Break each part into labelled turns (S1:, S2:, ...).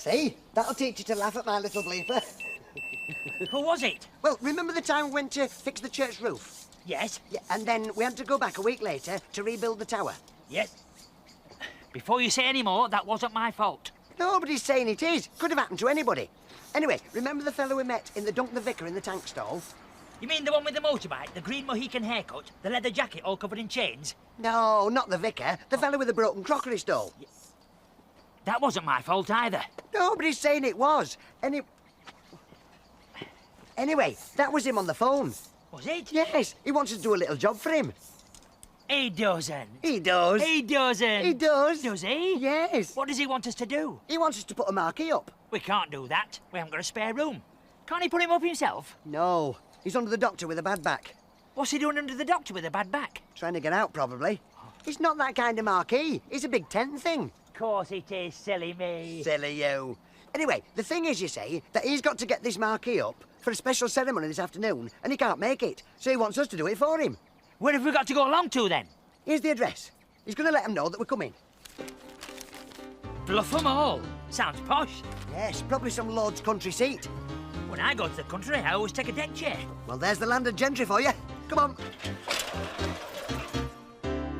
S1: See? That'll teach you to laugh at my little bleeper.
S2: Who was it?
S1: Well, remember the time we went to fix the church roof?
S2: Yes.
S1: Yeah, and then we had to go back a week later to rebuild the tower.
S2: Yes. Before you say any more, that wasn't my fault.
S1: Nobody's saying it is. Could have happened to anybody. Anyway, remember the fellow we met in the Dunk the Vicar in the tank stall?
S2: You mean the one with the motorbike, the green Mohican haircut, the leather jacket all covered in chains?
S1: No, not the vicar. The fellow with the broken crockery stall.
S2: That wasn't my fault either.
S1: Nobody's saying it was. Anyway, that was him on the phone.
S2: Was it?
S1: Yes, he wants us to do a little job for him.
S2: He doesn't.
S1: He does.
S2: He doesn't.
S1: He does.
S2: Does he?
S1: Yes.
S2: What does he want us to do?
S1: He wants us to put a marquee up.
S2: We can't do that. We haven't got a spare room. Can't he put him up himself?
S1: No, he's under the doctor with a bad back.
S2: What's he doing under the doctor with a bad back?
S1: Trying to get out, probably. It's not that kind of marquee. It's a big tent thing.
S2: Of course it is, silly me.
S1: Silly you. Anyway, the thing is, you see, that he's got to get this marquee up for a special ceremony this afternoon, and he can't make it, so he wants us to do it for him.
S2: Where have we got to go along to, then?
S1: Here's the address. He's going to let them know that we're coming.
S2: Bluff 'em all. Sounds posh.
S1: Yes, probably some lord's country seat.
S2: When I go to the country, I always take a deck chair.
S1: Well, there's the landed gentry for you. Come on.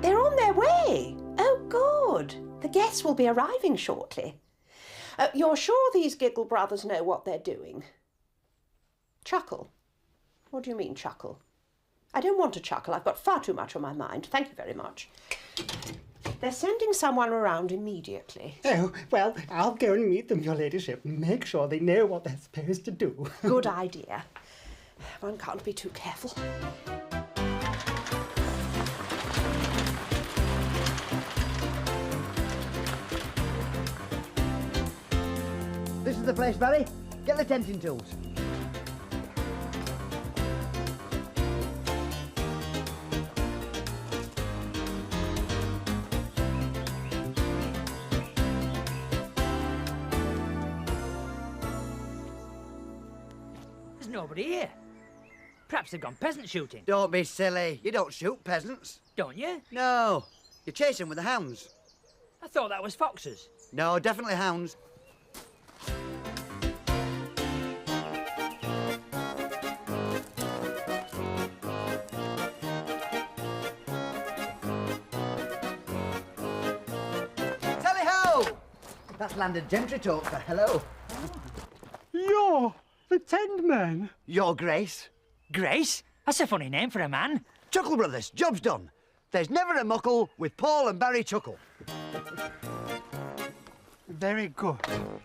S3: They're on their way. Oh, good. The guests will be arriving shortly. You're sure these Giggle brothers know what they're doing? Chuckle? What do you mean, chuckle? I don't want to chuckle. I've got far too much on my mind. Thank you very much. They're sending someone around immediately.
S4: Oh, well, I'll go and meet them, your ladyship. Make sure they know what they're supposed to do.
S3: Good idea. One can't be too careful.
S1: This is the place, Barry. Get the tenting tools.
S2: There's nobody here. Perhaps they've gone peasant shooting.
S1: Don't be silly. You don't shoot peasants.
S2: Don't you?
S1: No. You chase them with the hounds.
S2: I thought that was foxes.
S1: No, definitely hounds. Tally-ho! That's landed gentry talk for hello.
S4: You're the tent man.
S1: Your Grace.
S2: Grace? That's a funny name for a man.
S1: Chuckle Brothers, job's done. There's never a muckle with Paul and Barry Chuckle.
S4: Very good.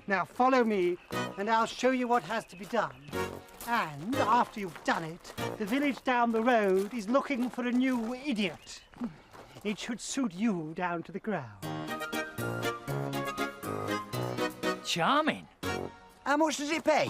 S4: Now follow me, and I'll show you what has to be done. And after you've done it, the village down the road is looking for a new idiot. It should suit you down to the ground.
S2: Charming.
S1: How much does it pay?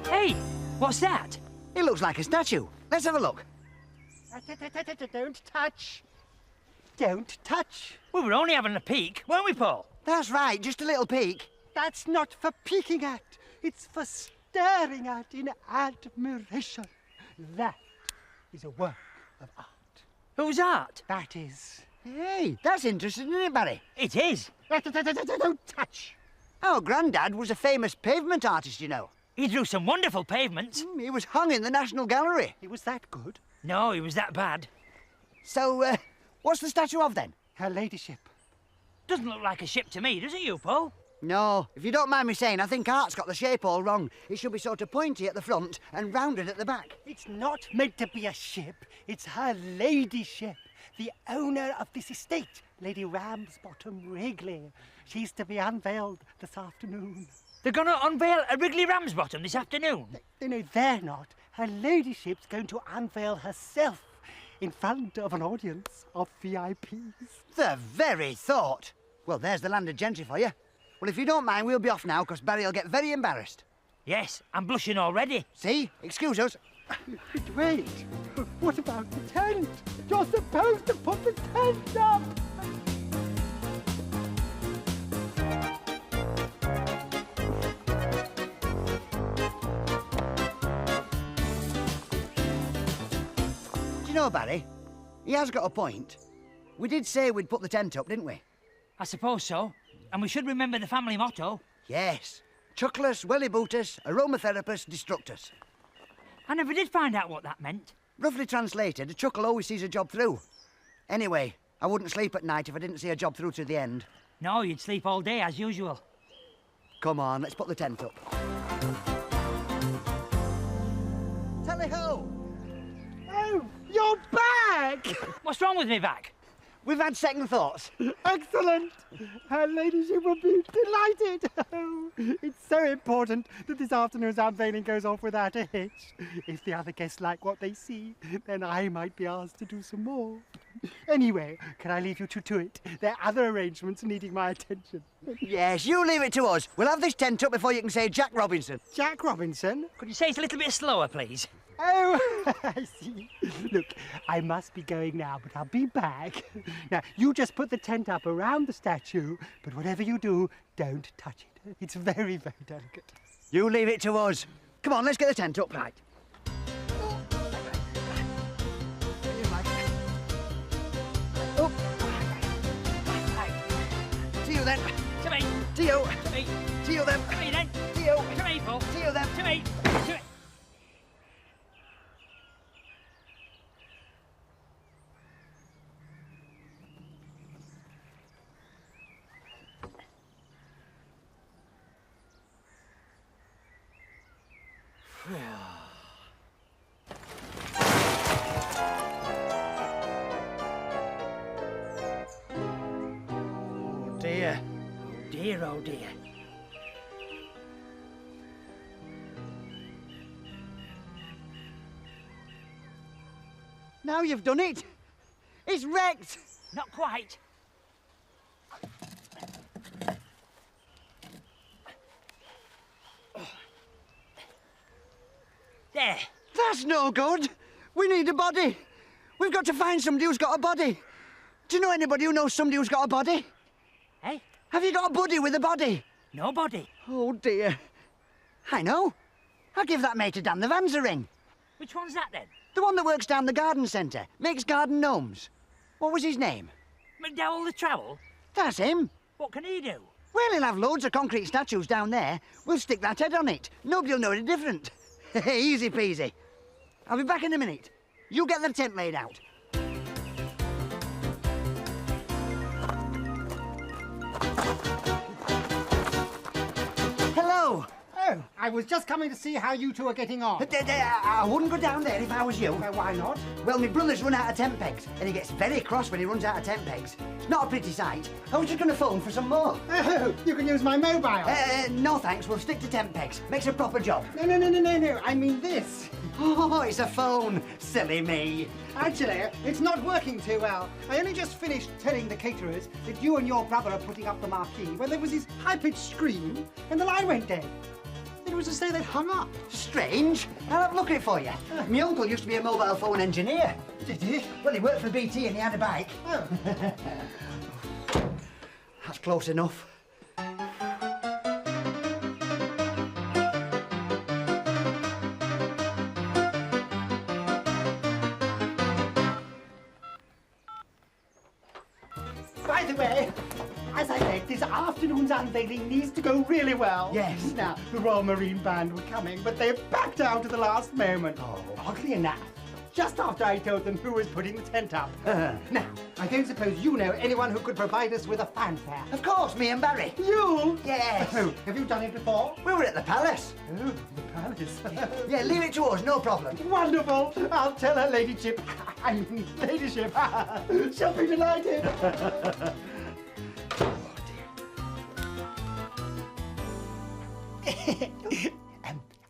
S2: Hey, what's that?
S1: It looks like a statue. Let's have a look.
S4: Don't touch. Don't touch.
S2: We were only having a peek, weren't we, Paul?
S1: That's right, just a little peek.
S4: That's not for peeking at. It's for staring at in admiration. That is a work of art.
S2: Whose art?
S4: That is.
S1: Hey, that's interesting, isn't it, Barry?
S2: It is.
S4: Don't touch.
S1: Our granddad was a famous pavement artist, you know.
S2: He drew some wonderful pavements.
S1: He was hung in the National Gallery.
S4: It was that good.
S2: No, he was that bad.
S1: So, what's the statue of, then?
S4: Her ladyship.
S2: Doesn't look like a ship to me, does it, you, Paul?
S1: No, if you don't mind me saying, I think art's got the shape all wrong. It should be sort of pointy at the front and rounded at the back.
S4: It's not meant to be a ship. It's her ladyship, the owner of this estate, Lady Ramsbottom Wrigley. She's to be unveiled this afternoon.
S2: They're going to unveil a Wrigley Ramsbottom this afternoon.
S4: No, they're not. Her ladyship's going to unveil herself in front of an audience of VIPs.
S1: The very thought. Well, there's the landed gentry for you. Well, if you don't mind, we'll be off now, because Barry will get very embarrassed.
S2: Yes, I'm blushing already.
S1: See? Excuse us.
S4: Wait, what about the tent? You're supposed to put the tent up!
S1: you know, Barry, he has got a point. We did say we'd put the tent up, didn't we?
S2: I suppose so. And we should remember the family motto.
S1: Yes. Chucklus, Wellibootus, Aromatherapus, Destructus.
S2: I never did find out what that meant.
S1: Roughly translated, a chuckle always sees a job through. Anyway, I wouldn't sleep at night if I didn't see a job through to the end.
S2: No, you'd sleep all day as usual.
S1: Come on, let's put the tent up. Tally-ho!
S4: Oh, you're back!
S2: What's wrong with me back?
S1: We've had second thoughts.
S4: Excellent! Her ladyship will be delighted. Oh, it's so important that this afternoon's unveiling goes off without a hitch. If the other guests like what they see, then I might be asked to do some more. Anyway, can I leave you to it? There are other arrangements needing my attention.
S1: Yes, you leave it to us. We'll have this tent up before you can say Jack Robinson.
S4: Jack Robinson?
S2: Could you say it a little bit slower, please?
S4: Oh, I see. Look, I must be going now, but I'll be back. Now, you just put the tent up around the statue, but whatever you do, don't touch it. It's very, very delicate.
S1: You leave it to us. Come on, let's get the tent up. Right. Up. See you then.
S2: To me.
S1: See you.
S2: To me.
S1: See you then.
S2: To me then.
S1: See you.
S2: To me, Paul.
S1: See you then.
S2: To me. To me.
S1: Oh dear.
S2: Dear, oh dear.
S1: Now you've done it. It's wrecked.
S2: Not quite. There.
S1: That's no good. We need a body. We've got to find somebody who's got a body. Do you know anybody who knows somebody who's got a body?
S2: Eh?
S1: Have you got a buddy with a body?
S2: Nobody.
S1: Oh dear. I know. I'll give that mate of Dan the Vans a ring.
S2: Which one's that then?
S1: The one that works down the garden centre, makes garden gnomes. What was his name?
S2: McDowell the Trowel?
S1: That's him.
S2: What can he do?
S1: Well, he'll have loads of concrete statues down there. We'll stick that head on it. Nobody'll know any different. Easy peasy. I'll be back in a minute. You get the tent laid out. Hello.
S4: Oh, I was just coming to see how you two are getting on.
S1: I wouldn't go down there if I was you.
S4: Why not?
S1: Well, my brother's run out of tent pegs, and he gets very cross when he runs out of tent pegs. It's not a pretty sight. I was just going to phone for some more.
S4: Oh, you can use my mobile.
S1: No thanks, we'll stick to tent pegs. Makes a proper job.
S4: No. I mean this.
S1: Oh, it's a phone. Silly me.
S4: Actually, it's not working too well. I only just finished telling the caterers that you and your brother are putting up the marquee when there was this high-pitched scream and the line went dead. It was as though they'd hung up.
S1: Strange. I'll have a look at it for you. My uncle used to be a mobile phone engineer.
S4: Did he?
S1: Well, he worked for BT and he had a bike.
S4: Oh.
S1: That's close enough.
S4: By the way, as I said, this afternoon's unveiling needs to go really well.
S1: Yes.
S4: Now, the Royal Marine Band were coming, but they backed out at the last moment.
S1: Oh.
S4: Oddly enough, just after I told them who was putting the tent up. Now, I don't suppose you know anyone who could provide us with a fanfare.
S1: Of course, me and Barry.
S4: You?
S1: Yes.
S4: Oh, have you done it before?
S1: We were at the palace.
S4: Oh, the palace.
S1: Yeah, leave it to us, no problem.
S4: Wonderful. I'll tell her ladyship. I mean, ladyship. She'll be delighted.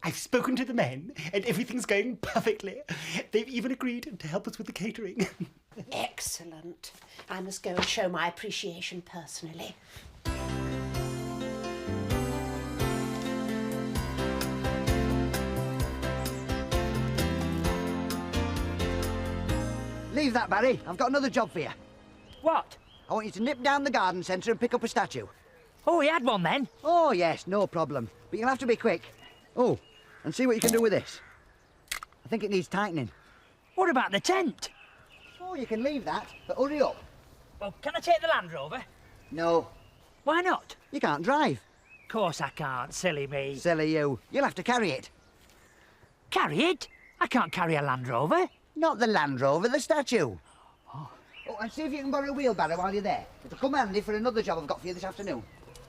S4: I've spoken to the men, and everything's going perfectly. They've even agreed to help us with the catering.
S3: Excellent. I must go and show my appreciation personally.
S1: Leave that, Barry. I've got another job for you.
S2: What?
S1: I want you to nip down the garden centre and pick up a statue.
S2: Oh, he had one then.
S1: Oh, yes, no problem. But you'll have to be quick. Oh, and see what you can do with this. I think it needs tightening.
S2: What about the tent?
S1: Oh, you can leave that, but hurry up.
S2: Well, can I take the Land Rover?
S1: No,
S2: Why not?
S1: you can't drive.
S2: Of course I can't, silly me.
S1: Silly you. You'll have to carry it.
S2: Carry it? I can't carry a Land Rover.
S1: Not the Land Rover, the statue. Oh, and see if you can borrow a wheelbarrow while you're there. It'll come handy for another job I've got for you this afternoon.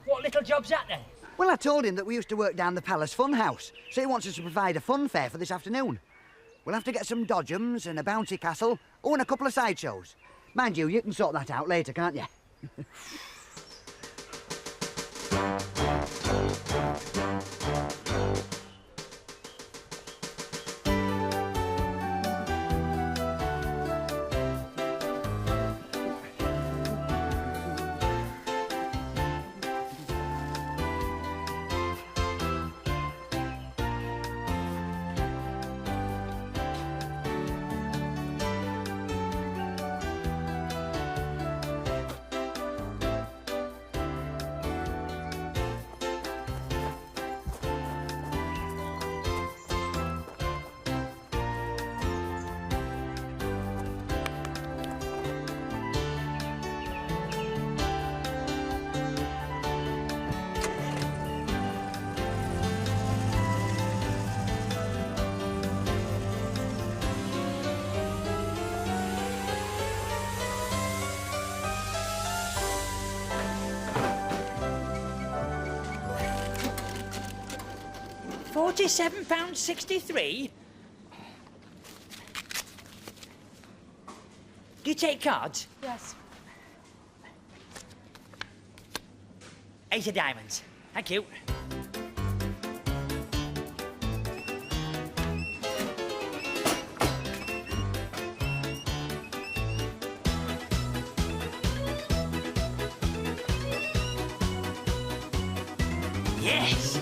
S2: What little job's that then?
S1: Well, I told him that we used to work down the Palace Fun House, so he wants us to provide a fun fair for this afternoon. We'll have to get some dodgems and a bouncy castle, and a couple of sideshows. Mind you, you can sort that out later, can't you?
S2: £47.63? Do you take cards?
S3: Yes.
S2: 8 of diamonds. Thank you. Yes!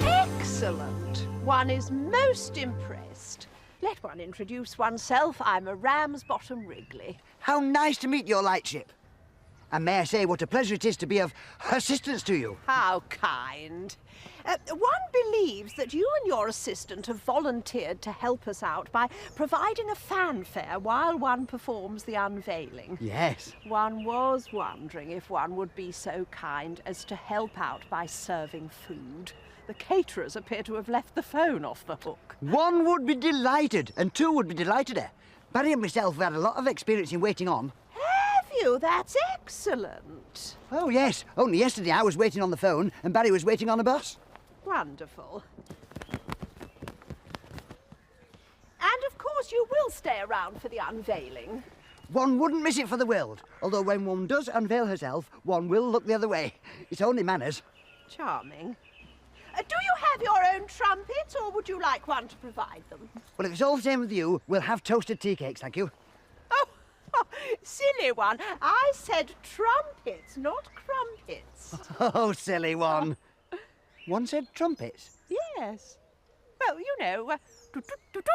S3: Excellent. One is most impressed. Let one introduce oneself. I'm a Ramsbottom Wrigley.
S1: How nice to meet your lightship. And may I say what a pleasure it is to be of assistance to you.
S3: How kind. One believes that you and your assistant have volunteered to help us out by providing a fanfare while one performs the unveiling.
S1: Yes.
S3: One was wondering if one would be so kind as to help out by serving food. The caterers appear to have left the phone off the hook.
S1: One would be delighted, and two would be delighted. Barry and myself have had a lot of experience in waiting on.
S3: Have you? That's excellent.
S1: Oh, yes. Only yesterday I was waiting on the phone and Barry was waiting on a bus.
S3: Wonderful. And of course you will stay around for the unveiling.
S1: One wouldn't miss it for the world, although when one does unveil herself, one will look the other way. It's only manners.
S3: Charming. Do you have your own trumpets, or would you like one to provide them?
S1: Well, if it's all the same with you, we'll have toasted tea cakes, thank you.
S3: Oh, silly one. I said trumpets, not crumpets.
S1: Oh, silly one. One said trumpets.
S3: Yes. Well, you know, do-do-do-do.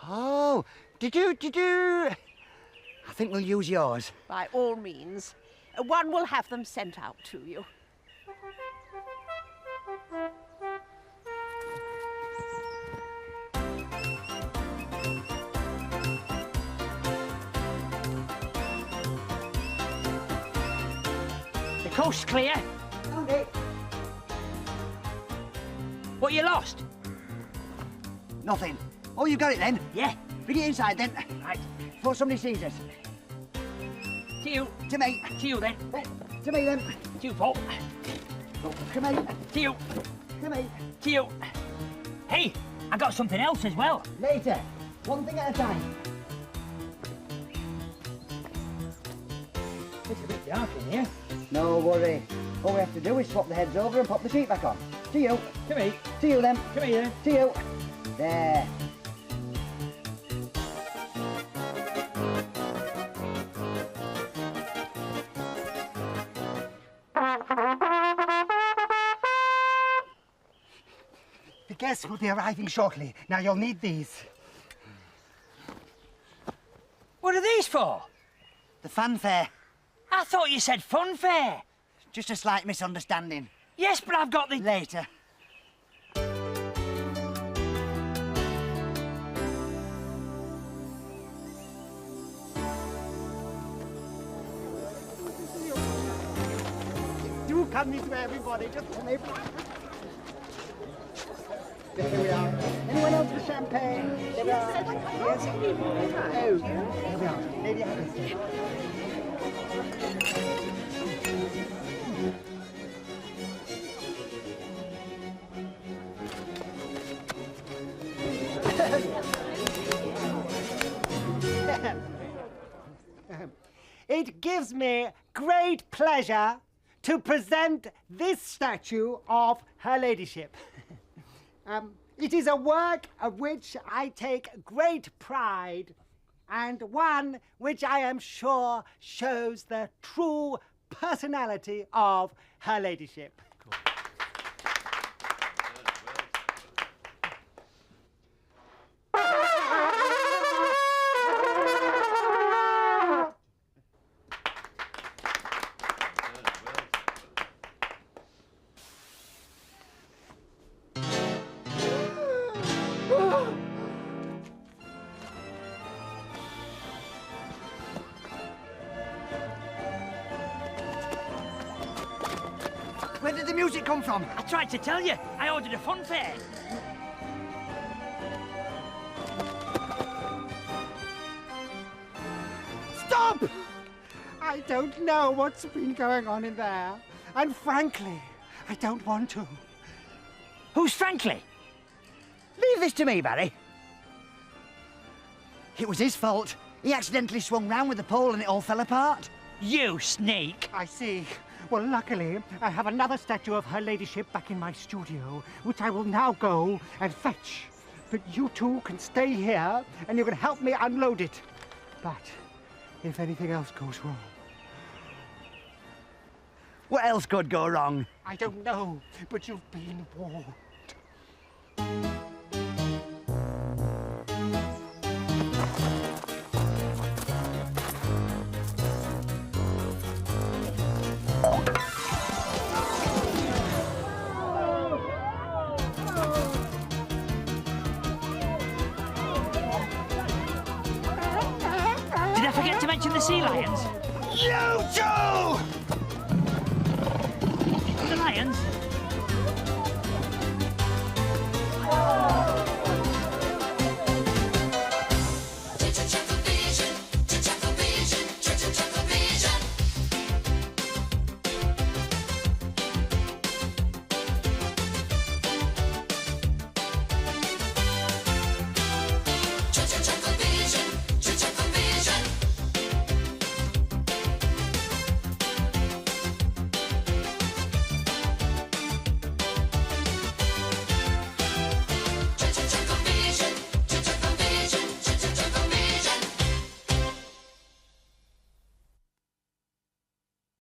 S1: Oh, do-do-do-do. I think we'll use yours.
S3: By all means. One will have them sent out to you.
S2: The coast's clear.
S1: Okay.
S2: What you lost?
S1: Nothing. Oh, you got it then?
S2: Yeah.
S1: Bring it inside then,
S2: Right.
S1: before somebody sees us.
S2: To you.
S1: To me.
S2: To you then.
S1: To me then.
S2: To you, Paul.
S1: To me.
S2: To you.
S1: To me.
S2: To you. Hey, I got something else as well.
S1: Later. One thing at a time.
S2: It's a bit dark in here.
S1: No worry. All we have to do is swap the heads over and pop the sheet back on. To you.
S2: To me.
S1: To you then.
S2: Come here.
S1: To you. There.
S4: guests will be arriving shortly. Now you'll need these.
S2: What are these for?
S1: The fanfare.
S2: I thought you said funfair.
S1: Just a slight misunderstanding.
S2: Yes, but I've got the...
S1: Later.
S4: Do come this way, everybody. Just come in. There we are. Anyone else for champagne? There we are. Yes. Oh, there we are. Lady Alice. It gives me great pleasure to present this statue of Her Ladyship. It is a work of which I take great pride, and one which I am sure shows the true personality of Her Ladyship.
S1: Where did the music come from?
S2: I tried to tell you. I ordered a funfair.
S4: Stop! I don't know what's been going on in there, and frankly, I don't want to.
S2: Who's Frankly?
S1: Leave this to me, Barry. It was his fault. He accidentally swung round with the pole and it all fell apart.
S2: You sneak.
S4: I see. Well, luckily, I have another statue of Her Ladyship back in my studio, which I will now go and fetch. But you two can stay here, and you can help me unload it. But if anything else goes wrong...
S1: What else could go wrong?
S4: I don't know, but you've been warned.
S2: Did I forget to mention the sea lions?
S1: You two!
S2: The lions?